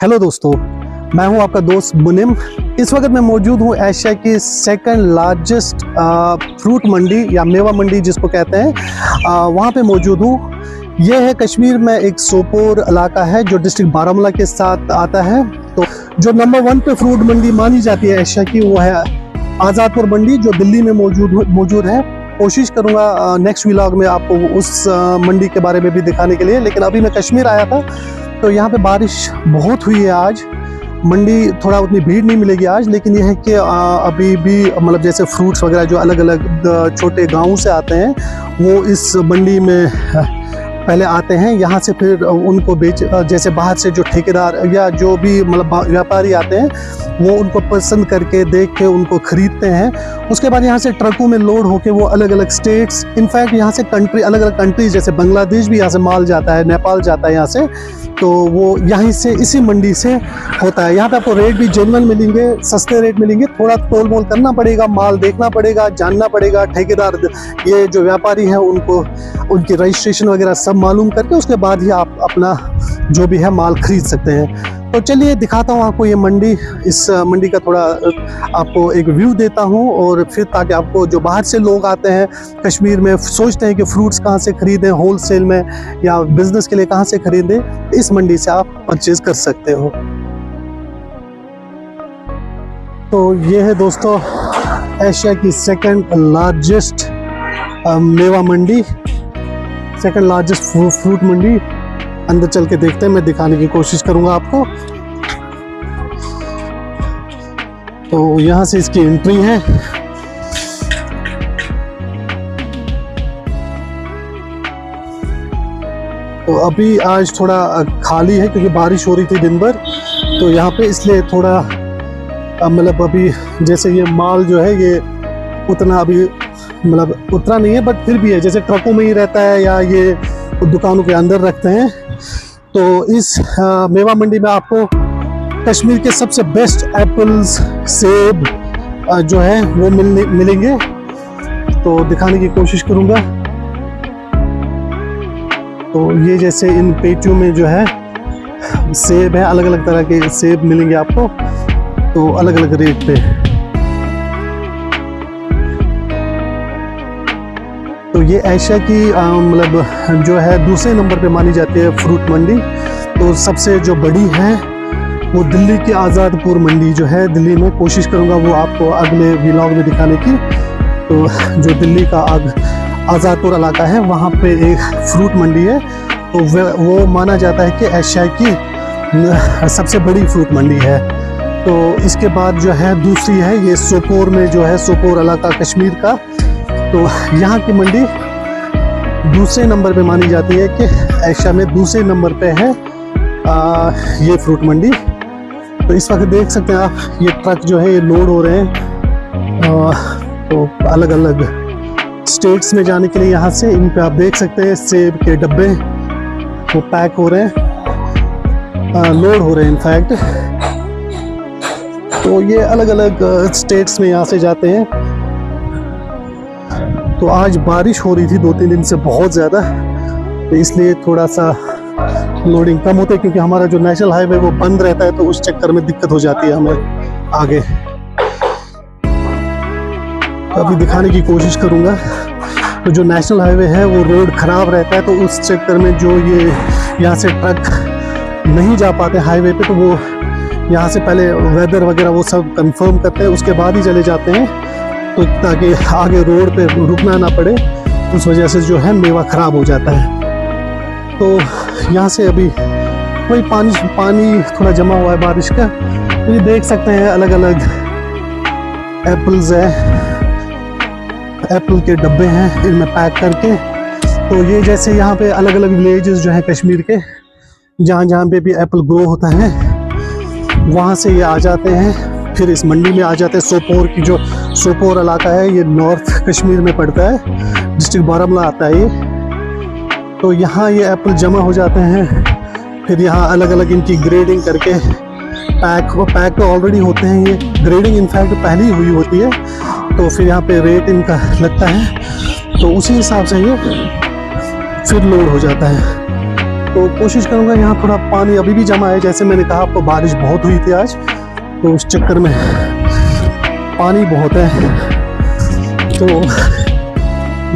Hello दोस्तों, मैं हूं आपका दोस्त मुनिम। इस वक्त मैं मौजूद हूं एशिया की सेकंड लार्जेस्ट फ्रूट मंडी या मेवा मंडी जिसको कहते हैं, वहां पे मौजूद हूं। यह है कश्मीर में एक सोपोर इलाका है जो डिस्ट्रिक्ट बारामूला के साथ आता है। तो जो नंबर 1 पे फ्रूट मंडी मानी जाती है एशिया की, वो है आज़ादपुर मंडी जो दिल्ली में मौजूद है। कोशिश करूंगा नेक्स्ट व्लॉग में आपको उस मंडी के बारे में भी दिखाने के लिए। लेकिन अभी मैं कश्मीर आया था तो यहाँ पे बारिश बहुत हुई है आज। मंडी थोड़ा उतनी भीड़ नहीं मिलेगी आज, लेकिन यह है कि अभी भी मतलब जैसे फ्रूट्स वगैरह जो अलग अलग छोटे गाँव से आते हैं वो इस मंडी में पहले आते हैं। यहाँ से फिर उनको बेच, जैसे बाहर से जो ठेकेदार या जो भी मतलब व्यापारी आते हैं वो उनको पसंद करके देख के उनको ख़रीदते हैं। उसके बाद यहाँ से ट्रकों में लोड होके वो अलग अलग स्टेट्स, इनफैक्ट यहाँ से कंट्री, अलग अलग कंट्रीज जैसे बांग्लादेश भी यहाँ से माल जाता है, नेपाल जाता है यहाँ से, तो वो यहीं से इसी मंडी से होता है। यहाँ पे आपको रेट भी जेन्युइन मिलेंगे, सस्ते रेट मिलेंगे। थोड़ा तोल मोल करना पड़ेगा, माल देखना पड़ेगा, जानना पड़ेगा। ठेकेदार, ये जो व्यापारी हैं उनको उनकी रजिस्ट्रेशन वगैरह सब मालूम करके उसके बाद ही आप अपना जो भी है माल खरीद सकते हैं। तो चलिए दिखाता हूँ आपको ये मंडी। इस मंडी का थोड़ा आपको एक व्यू देता हूँ, और फिर ताकि आपको जो बाहर से लोग आते हैं कश्मीर में, सोचते हैं कि फ्रूट्स कहाँ से खरीदें, होलसेल में या बिजनेस के लिए कहाँ से खरीदें, इस मंडी से आप परचेज कर सकते हो। तो ये है दोस्तों एशिया की सेकंड लार्जेस्ट मेवा मंडी, सेकंड लार्जेस्ट फ्रूट मंडी। अंदर चल के देखते हैं, मैं दिखाने की कोशिश करूंगा आपको। तो यहाँ से इसकी एंट्री है। तो अभी आज थोड़ा खाली है क्योंकि बारिश हो रही थी दिन भर, तो यहाँ पे इसलिए थोड़ा मतलब अभी जैसे ये माल जो है ये उतना अभी मतलब उतना नहीं है, बट फिर भी है, जैसे ट्रकों में ही रहता है या ये दुकानों के अंदर रखते हैं। तो इस मेवा मंडी में आपको कश्मीर के सबसे बेस्ट एप्पल्स, सेब जो है वो मिलेंगे। तो दिखाने की कोशिश करूंगा। तो ये जैसे इन पेटियों में जो है सेब है, अलग अलग तरह के सेब मिलेंगे आपको, तो अलग अलग रेट पे। तो ये एशिया की मतलब जो है दूसरे नंबर पे मानी जाती है फ्रूट मंडी। तो सबसे जो बड़ी है वो दिल्ली की आज़ादपुर मंडी जो है दिल्ली में। कोशिश करूँगा वो आपको अगले व्लॉग में दिखाने की। तो जो दिल्ली का आज़ादपुर इलाका है वहाँ पे एक फ्रूट मंडी है, तो वो माना जाता है कि एशिया की सबसे बड़ी फ्रूट मंडी है। तो इसके बाद जो है दूसरी है ये सोपोर में, जो है सोपोर इलाका कश्मीर का। तो यहाँ की मंडी दूसरे नंबर पे मानी जाती है कि एशिया में दूसरे नंबर पे है ये फ्रूट मंडी। तो इस वक्त देख सकते हैं आप, ये ट्रक जो है ये लोड हो रहे हैं तो अलग अलग स्टेट्स में जाने के लिए। यहाँ से इन पे आप देख सकते हैं सेब के डब्बे वो पैक हो रहे हैं, लोड हो रहे हैं इनफैक्ट। तो ये अलग अलग स्टेट्स में यहाँ से जाते हैं। तो आज बारिश हो रही थी 2-3 दिन से बहुत ज़्यादा, तो इसलिए थोड़ा सा लोडिंग कम होता है, क्योंकि हमारा जो नेशनल हाईवे वो बंद रहता है, तो उस चक्कर में दिक्कत हो जाती है हमें आगे। तो अभी दिखाने की कोशिश करूँगा। तो जो नेशनल हाईवे है वो रोड ख़राब रहता है, तो उस चक्कर में जो ये यहाँ से ट्रक नहीं जा पाते हाईवे पे, तो वो यहाँ से पहले वेदर वगैरह वो सब कंफर्म करते हैं, उसके बाद ही चले जाते हैं, तो ताकि आगे रोड पे रुकना ना पड़े। उस वजह से जो है मेवा ख़राब हो जाता है। तो यहाँ से अभी वही पानी थोड़ा जमा हुआ है बारिश का। तो ये देख सकते हैं अलग अलग एप्पल्स है, एप्पल के डब्बे हैं इनमें पैक करके। तो ये जैसे यहाँ पे अलग अलग विलेजेस जो हैं कश्मीर के, जहाँ पे भी एप्पल ग्रो होता है वहाँ से ये आ जाते हैं, फिर इस मंडी में आ जाते हैं। सोपोर की जो सोपोर इलाका है ये नॉर्थ कश्मीर में पड़ता है, डिस्ट्रिक्ट बारामूला आता है ये। तो यहाँ ये एप्पल जमा हो जाते हैं, फिर यहाँ अलग अलग इनकी ग्रेडिंग करके पैक तो ऑलरेडी होते हैं, ये ग्रेडिंग इनफैक्ट पहले ही हुई होती है। तो फिर यहाँ पे रेट इनका लगता है, तो उसी हिसाब से ये फिर लोड हो जाता है। तो कोशिश करूँगा यहाँ थोड़ा पानी अभी भी जमा है, जैसे मैंने कहा आपको बारिश बहुत हुई थी आज, तो उस चक्कर में पानी बहुत है। तो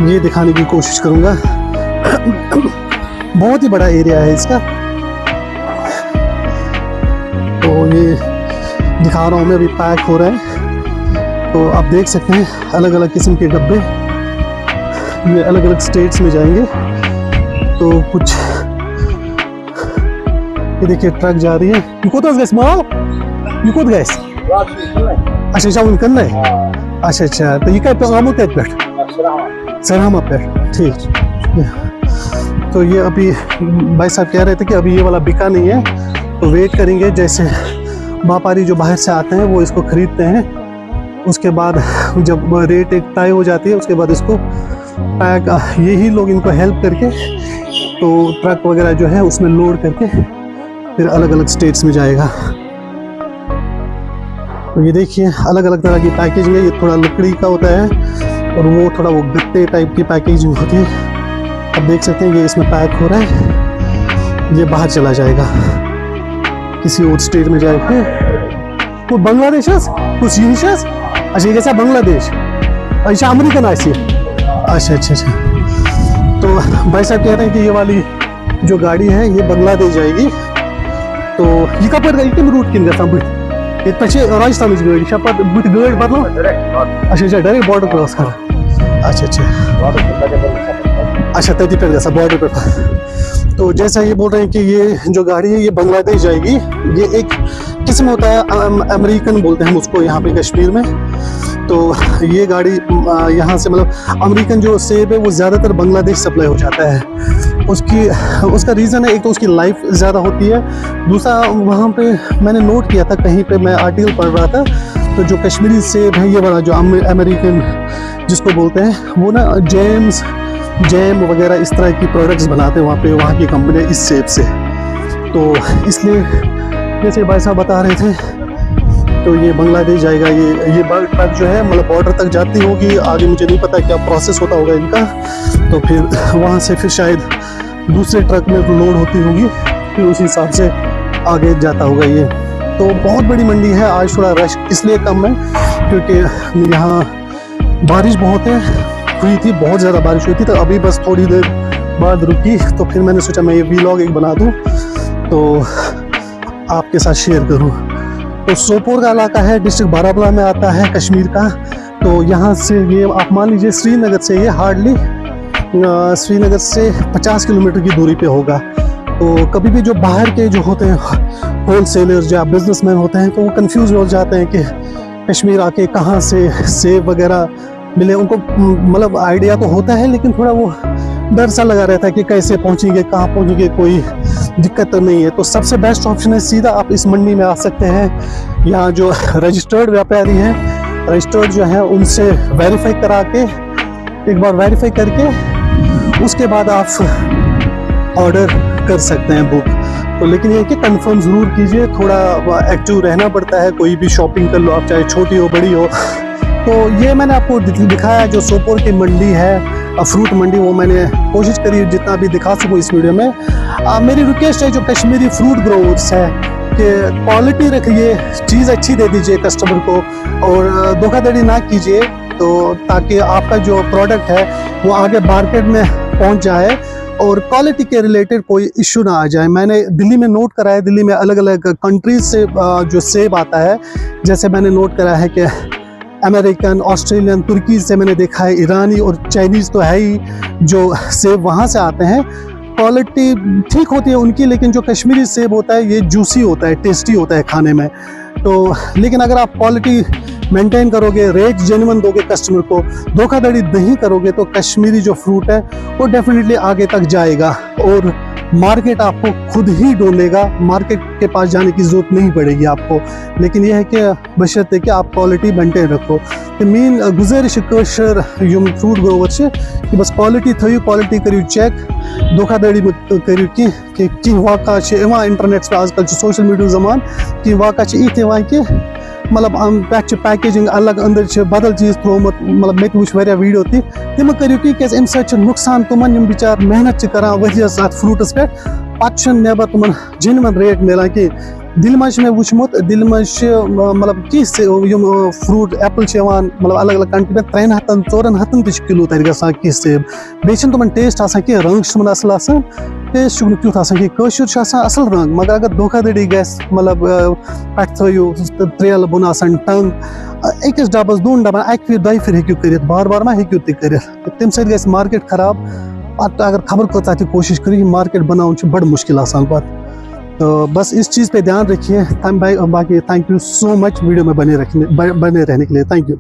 ये दिखाने की कोशिश करूँगा। बहुत ही बड़ा एरिया है इसका, तो ये दिखा रहा हूँ मैं, अभी पैक हो रहा है। तो आप देख सकते हैं अलग अलग किस्म के डब्बे, ये अलग अलग स्टेट्स में जाएंगे। तो कुछ ये देखिए ट्रक जा रही है। ये कोत गैस माल, ये कोत गैस, अच्छा अच्छा उनकन है, अच्छा अच्छा। तो ये क्या आमुत है पे सरहमा पे, ठीक। तो ये अभी भाई साहब कह रहे थे कि अभी ये वाला बिका नहीं है, तो वेट करेंगे, जैसे व्यापारी जो बाहर से आते हैं वो इसको खरीदते हैं, उसके बाद जब रेट एक तय हो जाती है उसके बाद इसको पैक, यही लोग इनको हेल्प करके तो ट्रक वगैरह जो है उसमें लोड करके फिर अलग अलग स्टेट्स में जाएगा। तो ये देखिए अलग अलग तरह की पैकेजिंग है, ये थोड़ा लकड़ी का होता है और वो थोड़ा वो गत्ते टाइप की पैकेजिंग होती है। अब देख सकते हैं ये इसमें पैक हो रहा है, ये बाहर चला जाएगा, किसी और स्टेट में जाएगा। तो बांग्लादेश कुछ यूनिशस, अच्छा ये कैसा बांग्लादेश, अच्छा अमेरिकन आइसी, अच्छा अच्छा अच्छा। तो भाई साहब कह रहे हैं कि ये वाली जो गाड़ी है ये बांग्लादेश जाएगी। तो ये कपर कम रूट किन गसा बुत ये पे राजस्थान गाड़ी शपा बुत गाड़ी बदलो, अच्छा अच्छा डायरेक्ट बॉर्डर क्रॉस कर, अच्छा अच्छा अच्छा तथी पे गसा बॉर्डर पे। तो जैसा ये बोल रहे हैं कि ये जो गाड़ी है ये बांग्लादेश जाएगी, ये एक किस्म होता है अमेरिकन बोलते हैं हम उसको यहाँ पे कश्मीर में। तो ये गाड़ी यहाँ से मतलब अमेरिकन जो सेब है वो ज़्यादातर बांग्लादेश सप्लाई हो जाता है। उसका रीज़न है, एक तो उसकी लाइफ ज़्यादा होती है, दूसरा वहाँ पे मैंने नोट किया था कहीं पे, मैं आर्टिकल पढ़ रहा था, तो जो कश्मीरी सेब है ये वाला जो अमेरिकन जिसको बोलते हैं वो ना जैम वगैरह इस तरह की प्रोडक्ट्स बनाते हैं वहाँ पे, वहाँ की कंपनी इस सेब से। तो इसलिए जैसे भाई साहब बता रहे थे तो ये बांग्लादेश जाएगा, ये ट्रक जो है मतलब बॉर्डर तक जाती होगी, आगे मुझे नहीं पता क्या प्रोसेस होता होगा इनका। तो फिर वहाँ से फिर शायद दूसरे ट्रक में लोड होती होगी, फिर उसी हिसाब से आगे जाता होगा ये। तो बहुत बड़ी मंडी है, आज थोड़ा रश इसलिए कम है क्योंकि यहाँ बारिश बहुत हुई थी, बहुत ज़्यादा बारिश हुई थी, तो अभी बस थोड़ी देर बाद रुकी, तो फिर मैंने सोचा मैं ये व्लॉग एक बना दूँ तो आपके साथ शेयर करूँ। तो सोपोर का इलाका है, डिस्ट्रिक्ट बारामूला में आता है कश्मीर का। तो यहाँ से ये आप मान लीजिए श्रीनगर से ये हार्डली श्रीनगर से 50 किलोमीटर की दूरी पे होगा। तो कभी भी जो बाहर के जो होते हैं होल सेलर्स या बिजनेसमैन होते हैं तो वो कंफ्यूज हो जाते हैं कि कश्मीर आके कहाँ से सेब वगैरह मिले। उनको मतलब आइडिया तो होता है लेकिन थोड़ा वो डर सा लगा रहता है कि कैसे पहुँचेंगे, कहाँ पहुँचेंगे, कोई दिक्कत तो नहीं है। तो सबसे बेस्ट ऑप्शन है सीधा आप इस मंडी में आ सकते हैं। यहाँ जो रजिस्टर्ड व्यापारी हैं, रजिस्टर्ड जो है उनसे वेरीफाई करा के, एक बार वेरीफाई करके उसके बाद आप ऑर्डर कर सकते हैं बुक। तो लेकिन ये कि कंफर्म ज़रूर कीजिए, थोड़ा एक्टिव रहना पड़ता है, कोई भी शॉपिंग कर लो आप, चाहे छोटी हो बड़ी हो। तो ये मैंने आपको दिखाया जो सोपोर की मंडी है, फ्रूट मंडी, वो मैंने कोशिश करी जितना भी दिखा सकूँ इस वीडियो में। मेरी रिक्वेस्ट है जो कश्मीरी फ्रूट ग्रोवर्स है कि क्वालिटी रखिए, चीज़ अच्छी दे दीजिए कस्टमर को और धोखाधड़ी ना कीजिए, तो ताकि आपका जो प्रोडक्ट है वो आगे मार्केट में पहुंच जाए और क्वालिटी के रिलेटेड कोई इशू ना आ जाए। मैंने दिल्ली में नोट करा है, दिल्ली में अलग अलग कंट्रीज से जो सेब आता है, जैसे मैंने नोट करा है कि अमेरिकन, ऑस्ट्रेलियन, तुर्की से मैंने देखा है, ईरानी और चाइनीज़ तो है ही जो सेब वहाँ से आते हैं। क्वालिटी ठीक होती है उनकी, लेकिन जो कश्मीरी सेब होता है ये जूसी होता है, टेस्टी होता है खाने में। तो लेकिन अगर आप क्वालिटी मेंटेन करोगे, रेट जेन्युइन दोगे कस्टमर को, धोखाधड़ी नहीं करोगे, तो कश्मीरी जो फ्रूट है वो डेफिनेटली आगे तक जाएगा और मार्केट आपको खुद ही ढूंढेगा, मार्केट के पास जाने की ज़रूरत नहीं पड़ेगी आपको। लेकिन यह है कि बशर्ते कि आप क्वालिटी मेंटेन रखो। तो मेन गुजारिश कशर यम फ्रूट ग्रोवर कि बस क्वालिटी थो, क्वालिटी करियो चेक, धोखाधड़ी मत करियो कि वाक़ा इंटरनेट पे आजकल सोशल मीडिया ज़मान कि वाक़ा इथ कि मतलब पे पैकेजिंग अलग, अंदर बदल चीज़ थोमुत, मतलब मे वुच वारिया वीडियो तिम करियो कि अम नुकसान तुमन यम बिचार मेहनत करान वरियस अत फ्रूटस पे, पत् नेबर तुम जेन्युइन रेट मिलान कि दिल मज मे वुचमुत दिल मज मतलब कि फ्रूट एप्पल मतलब अलग अलग कंट्री में 3 हथन 4 हथन तक किलो तक गसान कि सेब बेचन तुम टेस्ट आसान कि रंग तुम असल आसान टेस्ट तुथ आसान कि कशुर असल रंग मगर अगर धोखाधड़ी गैस मतलब पे थो त्रेल बुन आसान टंग अकिस डबस 2 डबन अक दो फिर हेकू कर बार बार मा हेकू कर तम सत मार्केट खराब पत अगर खबर कत कोशिश करी मार्केट बनाना बड़ मुश्किल आसान पत तो बस इस चीज़ पे ध्यान रखिए। बाकी thank you so much video में बने रहने के लिए। Thank you.